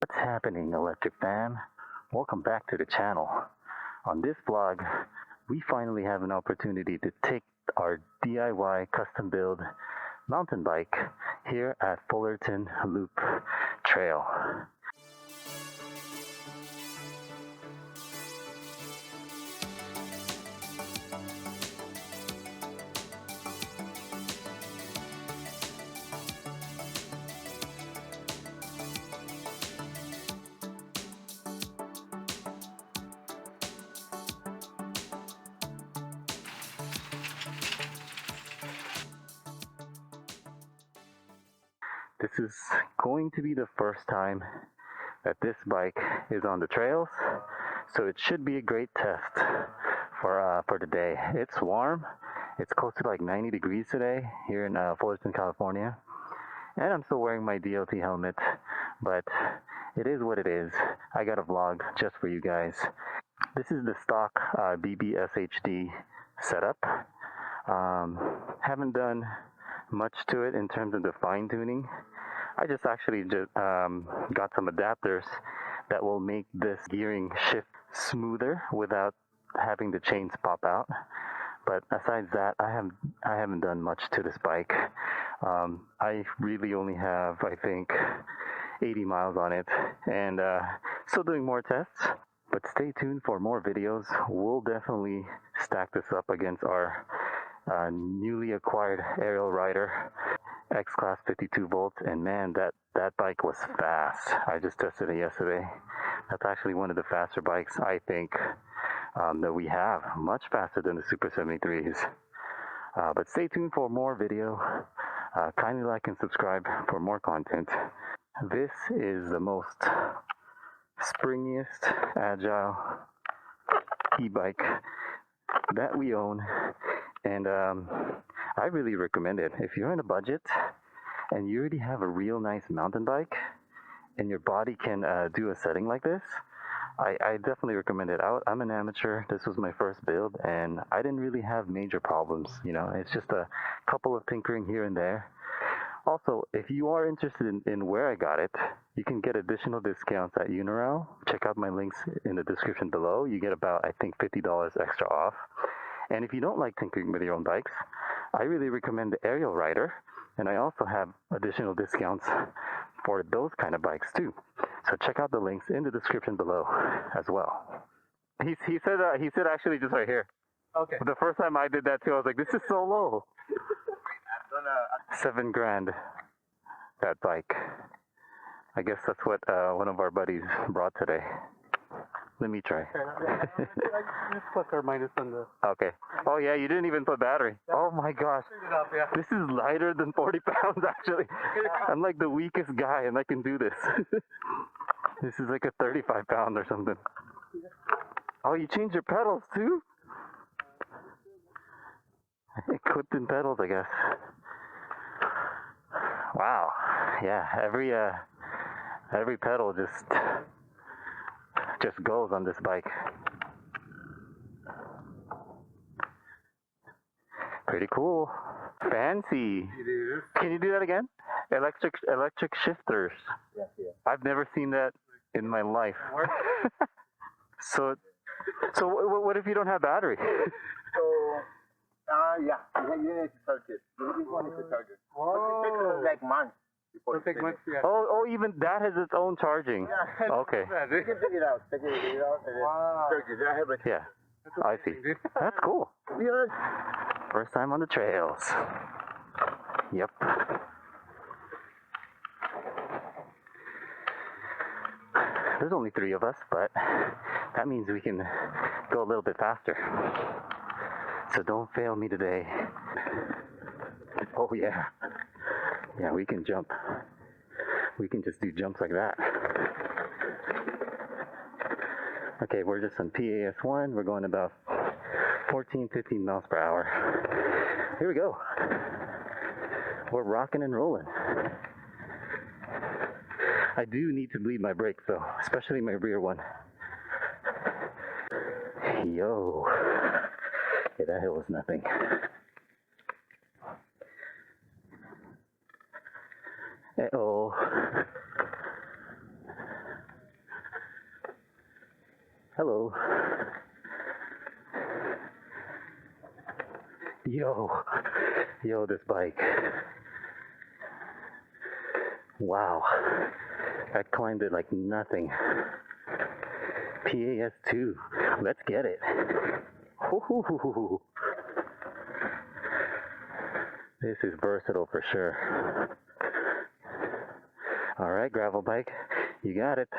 What's happening, Electric Fam? Welcome back to the channel. On this vlog, we finally have an opportunity to take our DIY custom build mountain bike here at Fullerton Loop Trail. This is going to be the first time that this bike is on the trails, so it should be a great test for the day. It's warm. It's close to like 90 degrees today here in Fullerton, California, and I'm still wearing my DLT helmet, but it is what it is. I got a vlog just for you guys. This is the stock BBSHD setup. Haven't done much to it in terms of the fine tuning. I just actually got some adapters that will make this gearing shift smoother without having the chains pop out. But besides that, I haven't done much to this bike. I really only have, I think, 80 miles on it, and still doing more tests. But stay tuned for more videos. We'll definitely stack this up against our newly acquired arielrider xclass 52 volts, and man, that bike was fast. I just tested it yesterday. That's actually one of the faster bikes I think that we have, much faster than the Super73s. But stay tuned for more video. Kindly like and subscribe for more content. This is the most springiest, agile e-bike that we own, and I really recommend it. If you're on a budget and you already have a real nice mountain bike and your body can do a setting like this, I definitely recommend it. I'm an amateur. This was my first build, and I didn't really have major problems. You know, it's just a couple of tinkering here and there. Also, if you are interested in where I got it, you can get additional discounts at Unirail. Check out my links in the description below. You get about, I think, $50 extra off. And if you don't like tinkering with your own bikes, I really recommend the arielrider. And I also have additional discounts for those kind of bikes too. So check out the links in the description below as well. He said actually just right here. Okay. The first time I did that too, I was like, this is so low. $7,000, that bike. I guess that's what one of our buddies brought today. Let me try. Plus or minus on the... Okay. Oh yeah, you didn't even put battery. Oh my gosh. This is lighter than 40 pounds actually. I'm like the weakest guy and I can do this. This is like a 35 pound or something. Oh, you changed your pedals too? It clipped in pedals, I guess. Wow. Yeah, every pedal just goes on this bike. Pretty cool. Fancy. Can you do that again? Electric shifters. Yes, yeah. I've never seen that in my life. So what if you don't have battery? Yeah, you need to charge it. You need to charge it. But it takes like months. Yeah. Oh, even that has its own charging. Yeah. Okay. You can take it out. Take it out and then charge it. I have it. Yeah, I see. That's cool. Yeah. First time on the trails. Yep. There's only 3 of us, but that means we can go a little bit faster. So don't fail me today. Oh yeah. Yeah, we can jump. We can just do jumps like that. Okay, we're just on PAS1. We're going about 14, 15 miles per hour. Here we go. We're rocking and rolling. I do need to bleed my brakes though, especially my rear one. Yo. Okay, that hill was nothing. Uh-oh. Hello. Yo, this bike. Wow. I climbed it like nothing. PAS2. Let's get it. Ooh. This is versatile for sure. All right, gravel bike. You got it.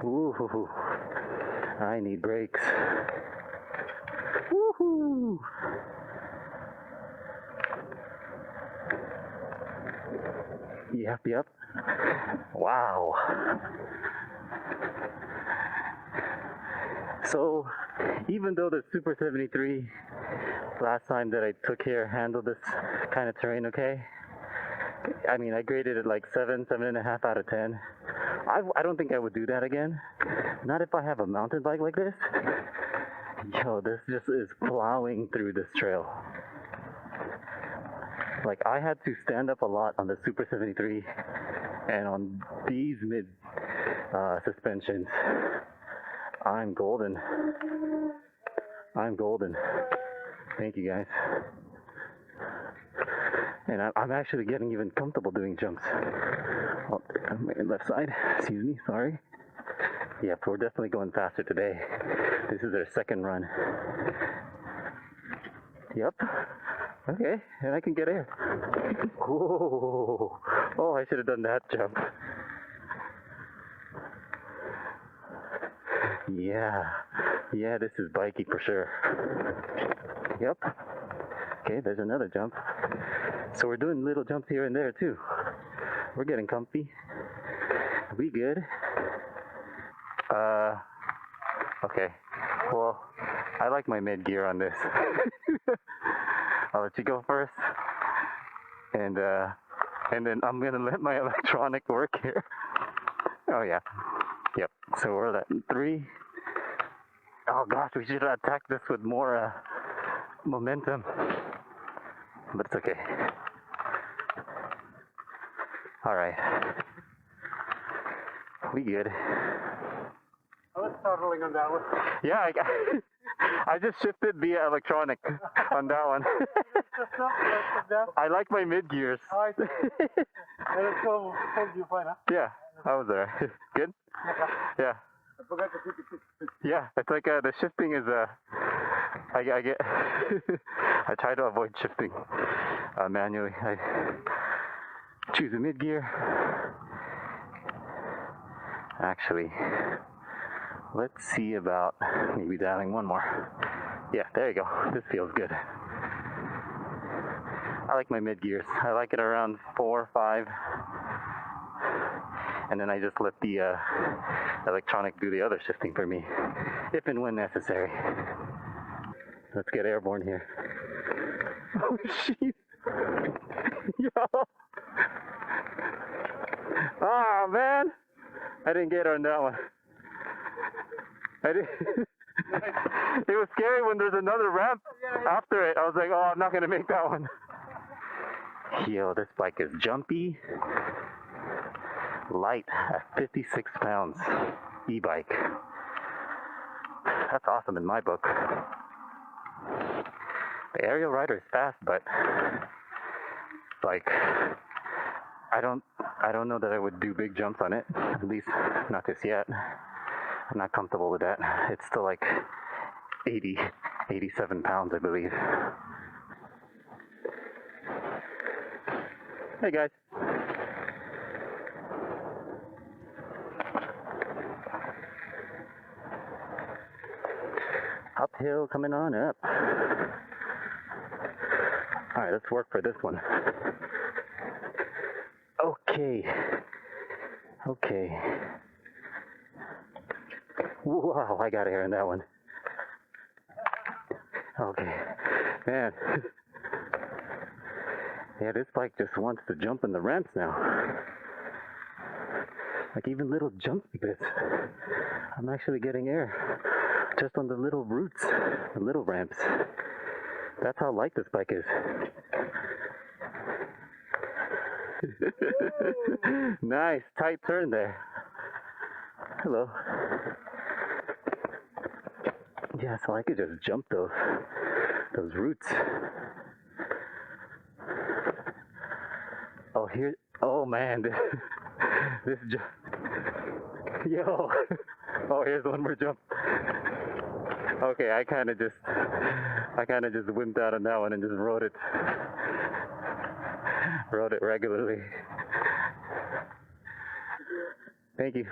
Ooh. I need brakes. Woohoo! Yep. Wow. So, even though the Super73 last time that I took here handled this kind of terrain okay, I mean, I graded it like 7.5 out of 10. I don't think I would do that again. Not if I have a mountain bike like this. Yo, this just is plowing through this trail. Like, I had to stand up a lot on the Super73 and on these mid suspensions. I'm golden. Thank you, guys. And I'm actually getting even comfortable doing jumps. Oh, my left side, excuse me, sorry. Yep, we're definitely going faster today. This is our second run. Yep. Okay, and I can get air. Whoa. Oh, I should have done that jump. Yeah, this is bikey for sure. Yep. Okay, there's another jump. So we're doing little jumps here and there too. We're getting comfy. We good? Okay. Well, I like my mid gear on this. I'll let you go first. And then I'm gonna let my electronic work here. Oh yeah. Yep. So we're at 3. Oh gosh, we should attack this with more momentum. But it's okay. Alright. We good. I was startling on that one. Yeah, I just shifted via electronic on that one. I like my mid gears. Oh, I see. And it's so hold you fine, huh? Yeah, I was there. Good? Yeah. I forgot to put it. Yeah, it's like the shifting is I get I try to avoid shifting manually. I choose a mid gear. Actually, let's see about maybe dialing one more. Yeah, there you go. This feels good. I like my mid gears. I like it around 4 or 5. And then I just let the electronic do the other shifting for me, if and when necessary. Let's get airborne here. Oh, shit. Yo. Oh, man. I didn't get on that one. It was scary when there's another ramp after it. I was like, oh, I'm not going to make that one. Yo, this bike is jumpy. Light at 56 pounds. E-bike. That's awesome in my book. The aerial rider is fast, but like I don't know that I would do big jumps on it. At least not just yet. I'm not comfortable with that. It's still like 87 pounds, I believe. Hey guys. Uphill coming on up. Alright, let's work for this one. Okay. Wow, I got air in that one. Okay. Man. Yeah, this bike just wants to jump in the ramps now. Like even little jumps like this. I'm actually getting air. Just on the little routes, the little ramps. That's how light this bike is. Nice, tight turn there. Hello. Yeah, so I could just jump those roots. Oh, here. Oh man, this yo. Oh, here's one more jump. Okay, I kind of just wimped out on that one and just rode it regularly. Thank you.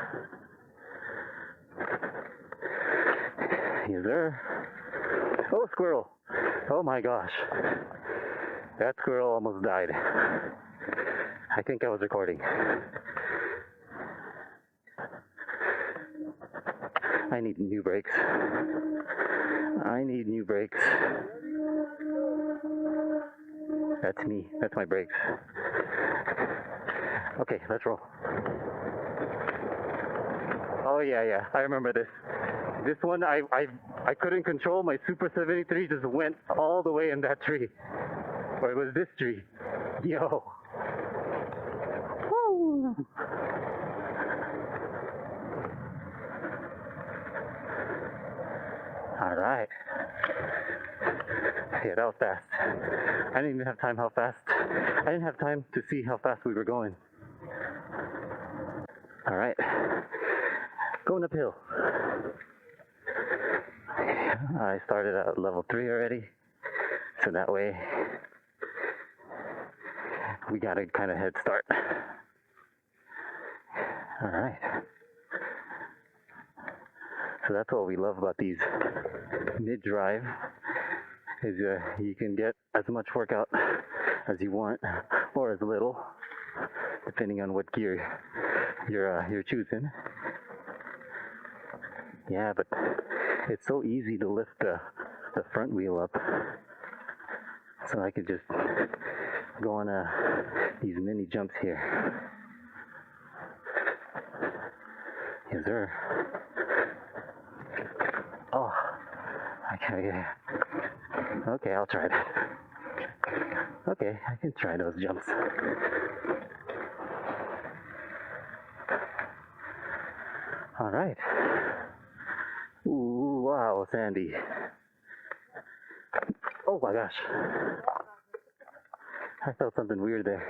Yes, sir. Oh, squirrel. Oh my gosh. That squirrel almost died. I think I was recording. I need new brakes. I need new brakes. That's me. That's my brakes. Okay, let's roll. Oh yeah. I remember this. This one, I couldn't control. My Super73 just went all the way in that tree. Or it was this tree. Yo. Woo. All right. Yeah, that was fast. I didn't even have time how fast. I didn't have time to see how fast we were going. All right. Going uphill. I started at level 3 already. So that way we got a kind of head start. All right. So that's what we love about these mid-drive is you can get as much workout as you want or as little, depending on what gear you're choosing. Yeah, but it's so easy to lift the front wheel up. So I could just go on these mini jumps here. Yes, sir. Oh, okay, I'll try that. Okay, I can try those jumps. All right. Ooh, wow, sandy. Oh my gosh. I felt something weird there.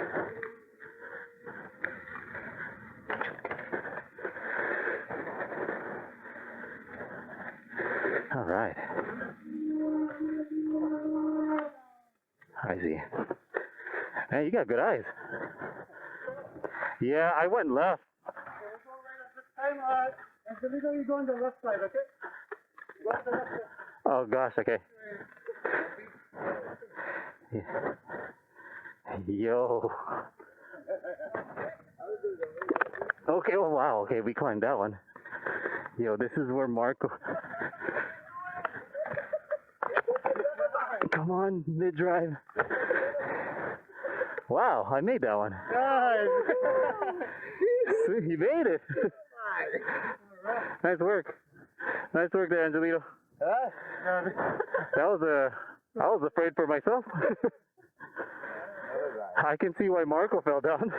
All right. I see. Man, you got good eyes. Yeah, I went left. Angelica, you go on the left side, okay? Go on the left side. Oh gosh, okay. Yeah. Yo. Okay, oh wow, okay, we climbed that one. Yo, this is where Marco... Come on, mid-drive. Wow, I made that one. Nice. You made it. Nice work. Nice work there, Angelito. I was afraid for myself. I can see why Marco fell down.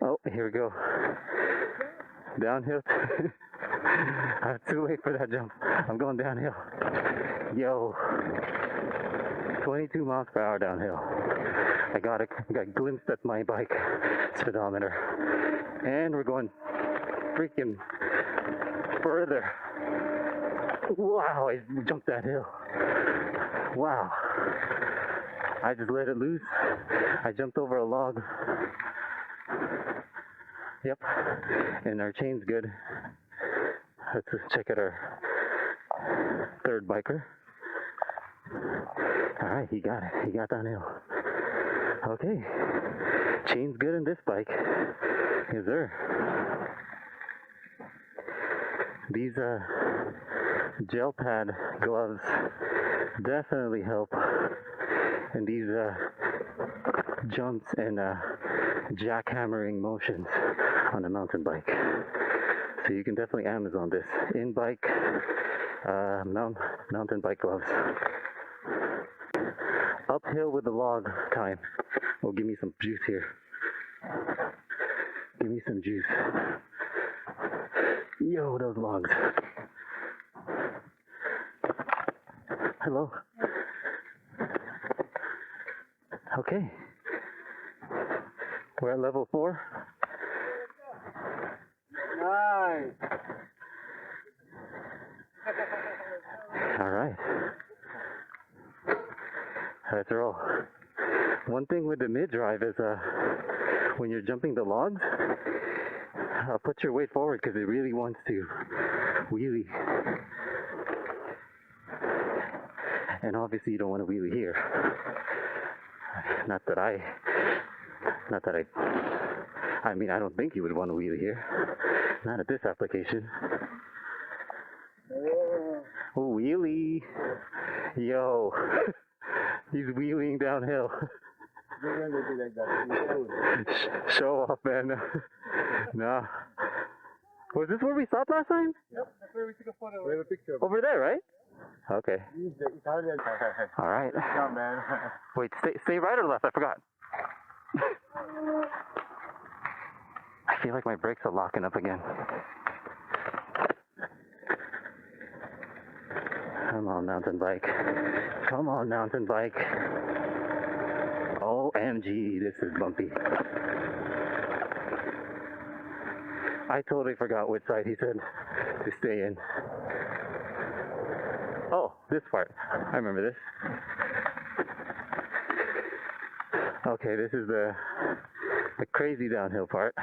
Oh, here we go. Downhill. I'm too late for that jump. I'm going downhill. Yo. 22 miles per hour downhill. I got glimpsed at my bike speedometer. And we're going freaking further. Wow, I jumped that hill. Wow. I just let it loose. I jumped over a log. Yep. And our chain's good. Let's just check out our third biker. Alright, he got it. He got downhill. Okay. Chain's good in this bike. Yes, sir. These gel pad gloves definitely help in these jumps and jackhammering motions on a mountain bike. So you can definitely Amazon this in-bike mountain bike gloves. uphill with the log time. Oh, give me some juice here. Give me some juice. Yo, those logs. Hello. Okay. We're at level 4. Nice. All right. Let's roll. One thing with the mid-drive is when you're jumping the logs, put your weight forward because it really wants to wheelie. And obviously you don't want to wheelie here. I mean, I don't think you would want to wheelie here. Not at this application. Oh, wheelie. Yo. He's wheeling downhill. Show off, man. Nah. Was this where we stopped last time? Yep, that's where we took a photo. We have a picture of it. Over there, right? Okay. Italian. All right. No, man. Wait, stay right or left? I forgot. I feel like my brakes are locking up again. Come on, mountain bike. Come on, mountain bike. OMG, this is bumpy. I totally forgot which side he said to stay in. Oh, this part. I remember this. Okay, this is the crazy downhill part.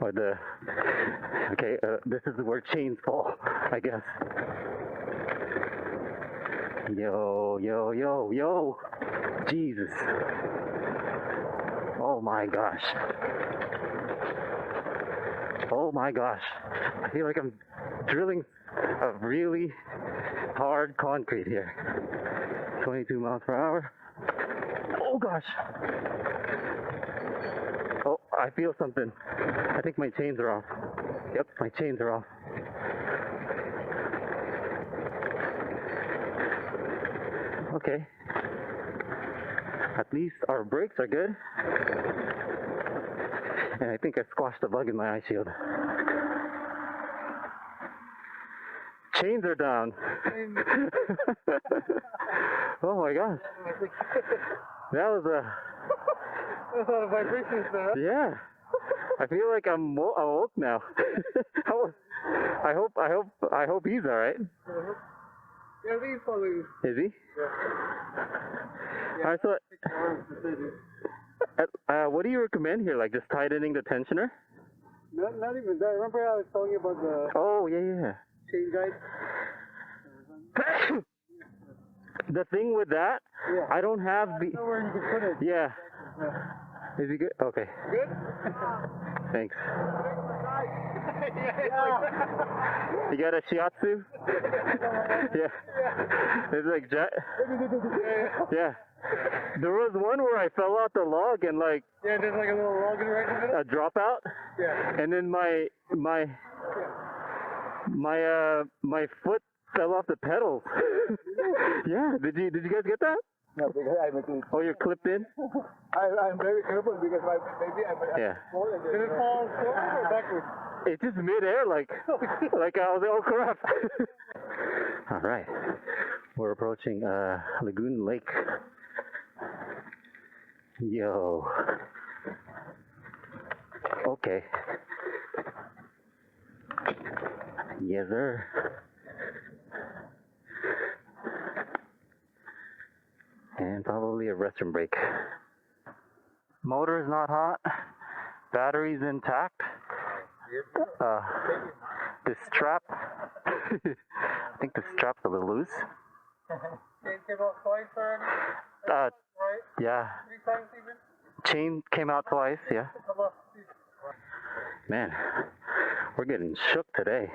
Or this is where chains fall, I guess. Yo, yo, yo, yo. Jesus. Oh my gosh. Oh my gosh. I feel like I'm drilling a really hard concrete here. 22 miles per hour. Oh gosh. Oh, I feel something. I think my chains are off. Yep, my chains are off. Okay. At least our brakes are good. And I think I squashed a bug in my eye shield. Chains are down. Oh my gosh. That was That's a lot of vibrations there, huh? yeah. I feel like I'm awoke now. I hope he's all right. Yeah, he's following. Is he? Yeah. All right, so what do you recommend here? Like just tightening the tensioner? Not even that. Remember I was telling you about the Oh yeah. chain guide? The thing with that, Yeah. I don't have the. I know where you can put it. Yeah. Is he good? Okay. Good? Thanks. Yeah. You got a shiatsu? Yeah. It's like yeah. There was one where I fell off the log and like Yeah, there's like a little log right in the middle. a dropout, Yeah. and then my foot fell off the pedals. Yeah. Did you guys get that? No, because I'm Oh, you're clipped in? I'm very careful because maybe I'm Yeah. fall and Did it fall forward or backwards? It's just midair, like I was like, oh crap. All right, we're approaching Lagoon Lake. Yo. Okay. Yes, sir. And probably a restroom break. Motor is not hot. Battery's intact. The strap, I think the strap's a little loose. Chain came out twice already? Right? Yeah. 3 times even? Chain came out twice, yeah. Come on. Man, we're getting shook today.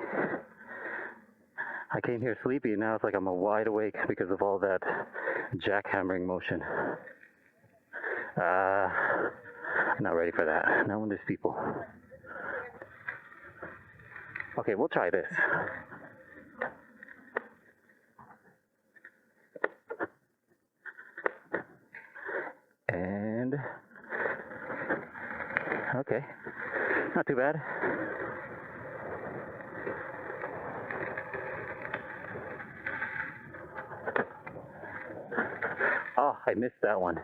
I came here sleepy, and now it's like I'm wide awake because of all that jackhammering motion. Not ready for that. Not when there's people. Okay, we'll try this. And okay, not too bad. Oh, I missed that one.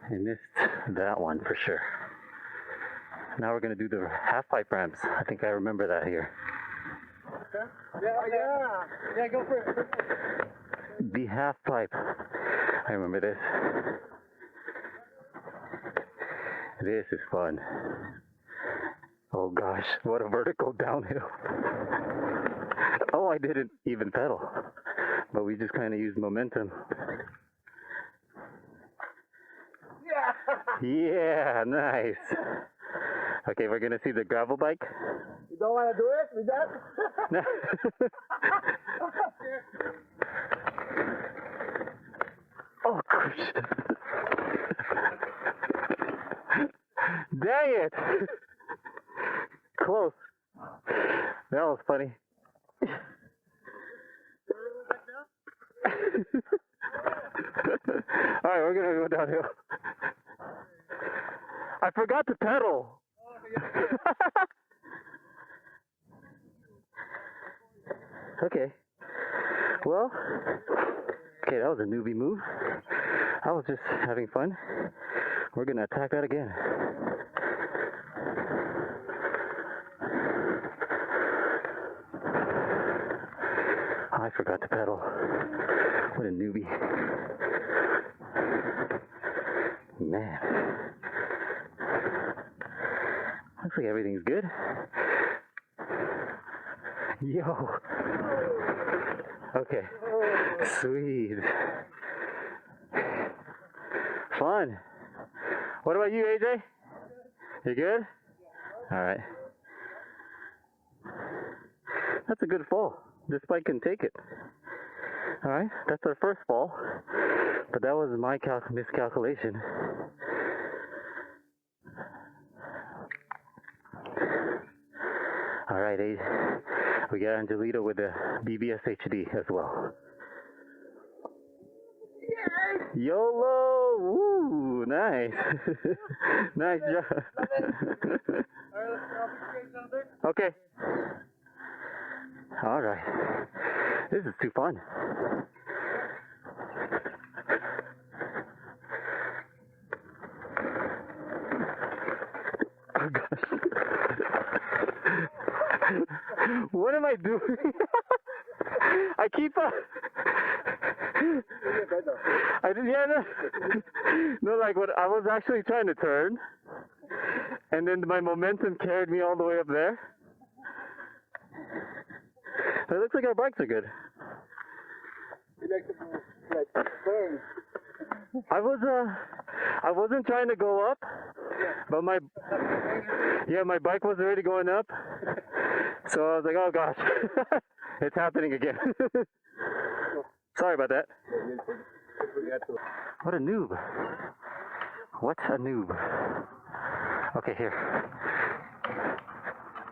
I missed that one for sure. Now we're gonna do the half pipe ramps. I think I remember that here. Yeah, go for it. The half pipe. I remember this. This is fun. Oh gosh, what a vertical downhill. Oh, I didn't even pedal, but we just kind of used momentum. Yeah, nice. Okay, we're gonna see the gravel bike. You don't want to do it with that? Oh gosh. Dang it! Close. That was funny. Alright, we're gonna go downhill. I forgot to pedal. Okay. Well, okay, that was a newbie move. I was just having fun. We're gonna attack that again. I forgot to pedal. What a newbie. Man. Looks like everything's good. Yo. Okay. Sweet. Fun. What about you, AJ? You good? Alright. That's a good fall. This bike can take it. Alright, that's our first fall. But that was my miscalculation. Alright, we got Angelito with the BBSHD as well. YOLO! Woo! Nice! Nice job! Okay. Alright. This is too fun. Oh gosh. What am I doing? I keep I didn't, yeah, no, like what I was actually trying to turn, and then my momentum carried me all the way up there. It looks like our bikes are good. I wasn't trying to go up, but my bike was already going up, so I was like, oh gosh, it's happening again. Sorry about that. What a noob. What a noob. Okay, here.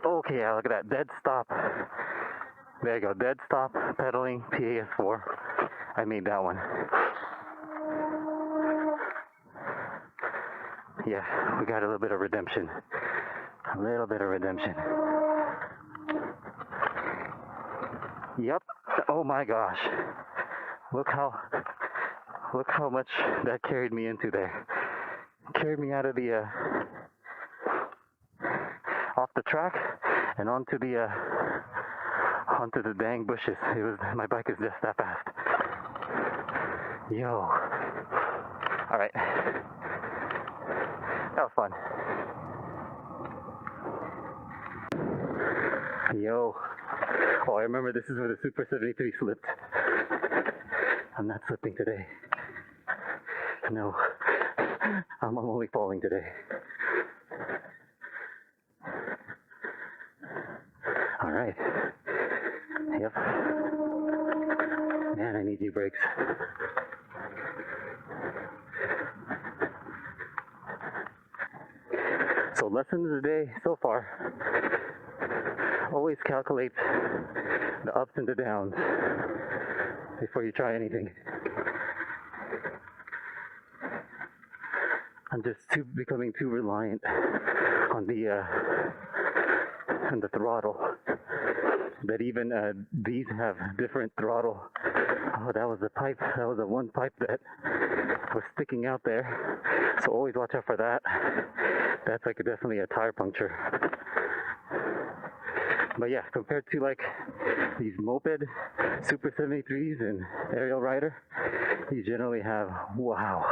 Okay, yeah, look at that. Dead stop. There you go. Dead stop pedaling PAS4. I made that one. Yeah, we got a little bit of redemption. A little bit of redemption. Yep. Oh my gosh. Look how much that carried me into there. Carried me out of the off the track and onto the dang bushes. My bike is just that fast. Yo. All right. That was fun. Yo. Oh, I remember this is where the Super73 slipped. I'm not slipping today. No. I'm only falling today. Alright. Yep. Man, I need new brakes. So lesson of the day so far. Always calculate the ups and the downs before you try anything. I'm just becoming too reliant on the throttle. That even these have different throttle. Oh, that was the pipe. That was the one pipe that was sticking out there. So always watch out for that. That's like definitely a tire puncture. But yeah, compared to like these moped Super73s and arielrider, you generally have, wow,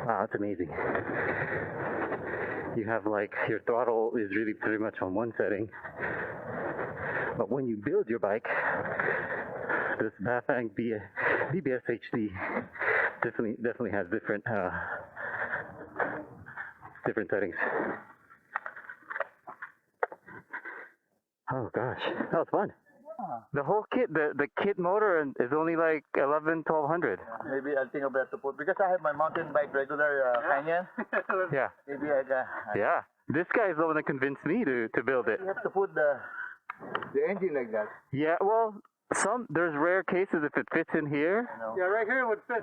that's amazing. You have like, your throttle is really pretty much on one setting, but when you build your bike, this Bafang BBSHD definitely has different settings. Oh gosh, that was fun. The whole kit, the kit motor is only like 1,200. Maybe I'll think about to put, because I have my mountain bike regular canyon. Yeah. Maybe I got. Yeah. This guy is the one that convinced me to build it. You have to put the engine like that. Yeah. Well, there's rare cases if it fits in here. Yeah, right here would fit.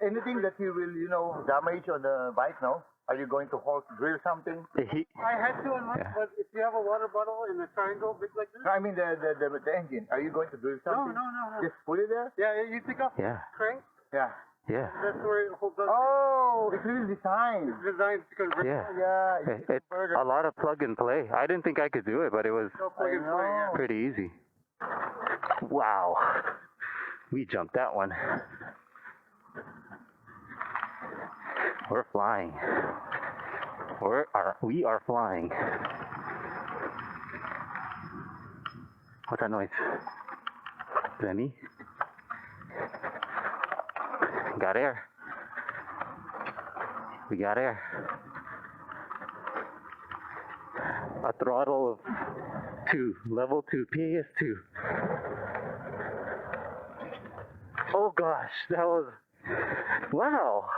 Anything that you will, damage on the bike, no? Are you going to drill something? I had to on one, but if you have a water bottle in a triangle big like this. I mean the engine. Are you going to drill something? No. Just put it there? Yeah, you take off the crank. Yeah. Yeah. That's where it holds up. Oh, it's really designed. It's designed to convert. Yeah. Yeah. It's a lot of plug and play. I didn't think I could do it, but it was No plug and play, yeah. pretty easy. Wow. We jumped that one. We're flying. We are flying. What's that noise? Is that me? Got air. We got air. A throttle of 2, level 2, PAS2. Oh gosh, that was, wow.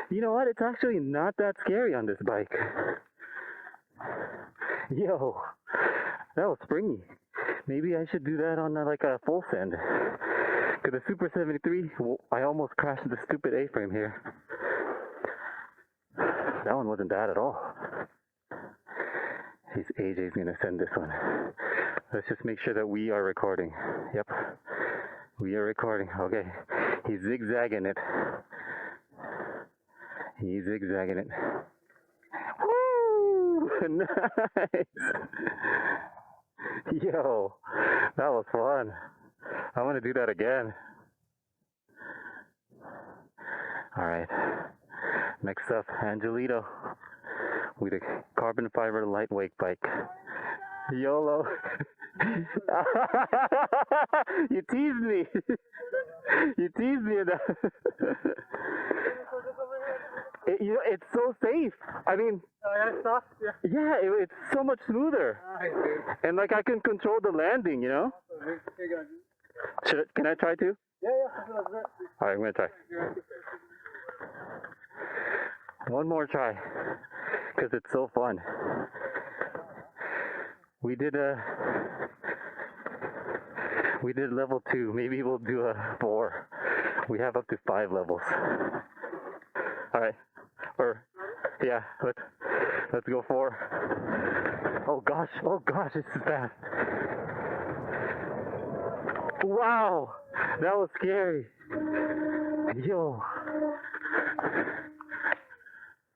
You know what? It's actually not that scary on this bike. Yo, that was springy. Maybe I should do that on like a full send. Cause the Super 73, I almost crashed the stupid A-frame here. That one wasn't bad at all. AJ's gonna send this one. Let's just make sure that we are recording. Yep, we are recording. Okay, he's zigzagging it. He's zigzagging it. Woo! Nice! Yo, that was fun. I want to do that again. Alright. Next up, Angelito with a carbon fiber lightweight bike. YOLO. You teased me. You teased me enough. It's so safe. I mean, yeah, it's so much smoother. And like I can control the landing, you know? Can I try to? Yeah. Alright, I'm gonna try. One more try, because it's so fun. We did level 2. Maybe we'll do a 4. We have up to 5 levels. All right, yeah, let's go 4. Oh gosh, this is fast. Wow, that was scary. Yo,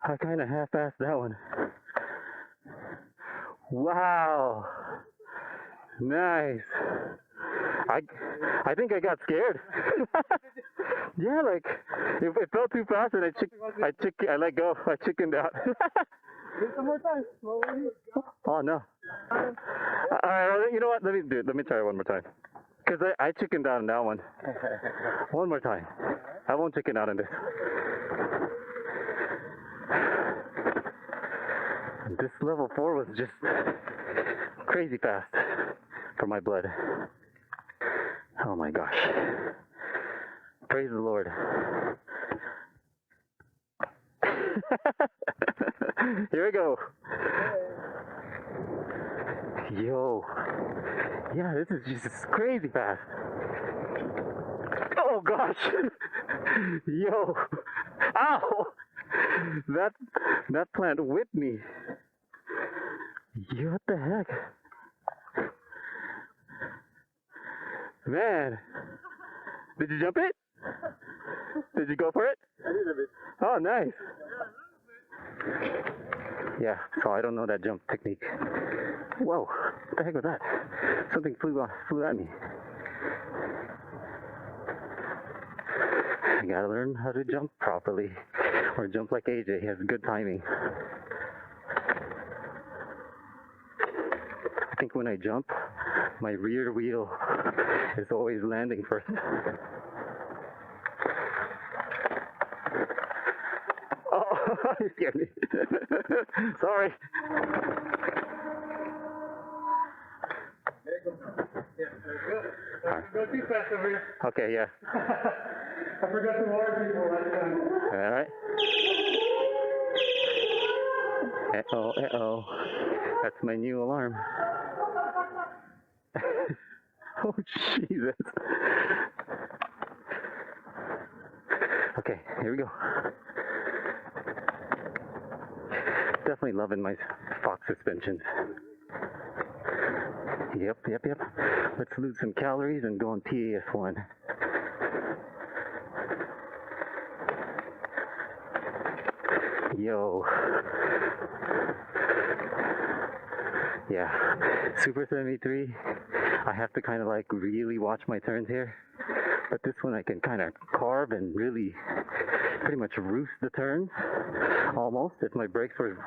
I kind of half-assed that one. Wow, nice. I think I got scared. Yeah, like it felt too fast, and I let go. I chickened out. Some more time. Oh no. All right, you know what? Let me do it. Let me try it one more time. Cause I chickened out on that one. One more time. I won't chicken out on this. This level 4 was just crazy fast for my blood. Oh my gosh. Praise the Lord. Here we go. Yo. Yeah, this is just crazy fast. Oh gosh. Yo. Ow. that plant whipped me. You, what the heck? Man, did you jump it? Did you go for it? A little bit. Oh, nice. Yeah, so I don't know that jump technique. Whoa, what the heck was that? Something flew at me. I gotta learn how to jump properly, or jump like AJ. He has good timing. I think when I jump, my rear wheel is always landing first. Oh, you scared me. Sorry. Go too fast over here. Okay, yeah. I forgot to warn people last time. All right. Uh-oh. That's my new alarm. Oh, Jesus. Okay, here we go. Definitely loving my Fox suspensions. Yep. Let's lose some calories and go on PAS1. Yo. Yeah. Super73. I have to kind of like really watch my turns here. But this one I can kind of carve and really pretty much roost the turns. Almost, if my brakes were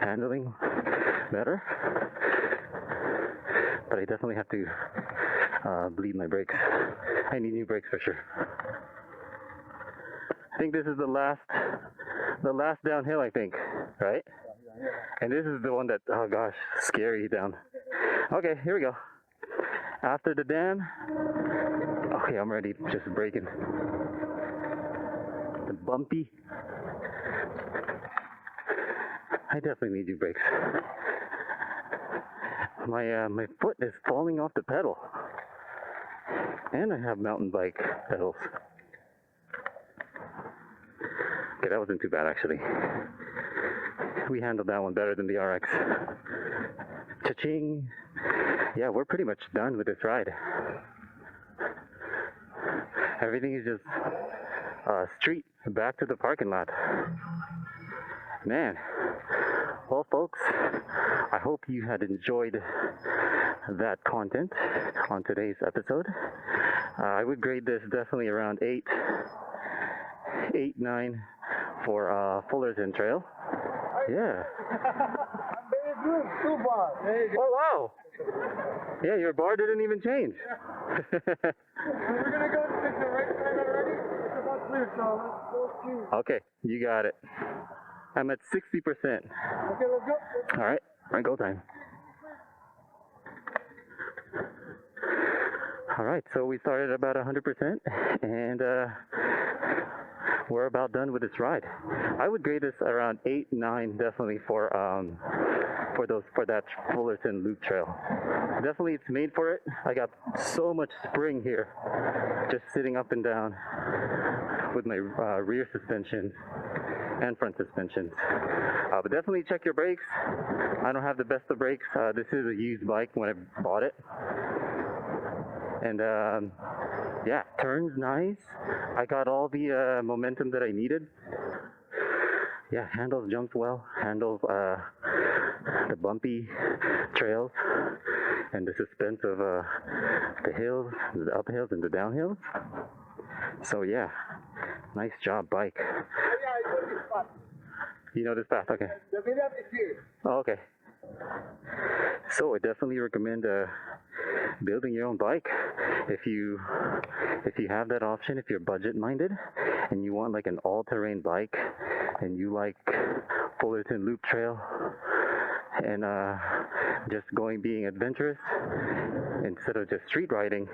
handling better. But I definitely have to bleed my brakes. I need new brakes for sure. I think this is the last downhill, I think, right? And this is the one that, oh gosh, scary down. Okay, here we go. After the dam, okay, I'm ready, just braking. The bumpy. I definitely need new brakes. My foot is falling off the pedal. And I have mountain bike pedals. Okay, that wasn't too bad actually. We handled that one better than the RX. Cha-ching! Yeah, we're pretty much done with this ride. Everything is just street back to the parking lot. Man, well folks, I hope you had enjoyed that content on today's episode. I would grade this definitely around 8, 9 for Fullerton Trail. Yeah. Very good, too far. Very good. Oh wow! Yeah, your bar didn't even change. We're gonna go take the right side already. It's about clear, so let's go through. Okay, you got it. I'm at 60%. Okay, let's go. All right, go time. All right, so we started at about 100%, and we're about done with this ride. I would grade this around 8, 9, definitely for that Fullerton Loop trail. Definitely, it's made for it. I got so much spring here, just sitting up and down with my rear suspension and front suspensions. But definitely check your brakes. I don't have the best of brakes. This is a used bike when I bought it. And yeah, turns nice. I got all the momentum that I needed. Yeah, handles jumps well. Handles the bumpy trails and the suspense of the hills, the uphills and the downhills. So yeah, nice job, bike. Yeah, I know this spot. You know this path, okay. The meetup is here. Oh, okay. So I definitely recommend building your own bike if you have that option. If you're budget minded and you want like an all-terrain bike and you like Fullerton Loop Trail and just being adventurous instead of just street riding,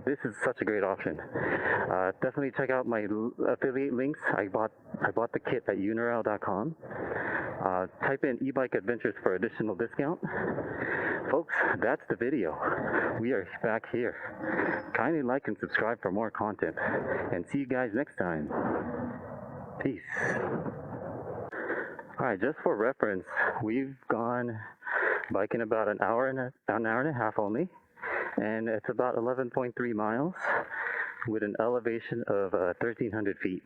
this is such a great option. Definitely check out my affiliate links. I bought the kit at unirel.com. Type in E-Bike Adventures for additional discount. Folks, that's the video. We are back here. Kindly like and subscribe for more content. And see you guys next time. Peace. Alright, just for reference, we've gone biking about an hour and a half only, and it's about 11.3 miles with an elevation of 1,300 feet.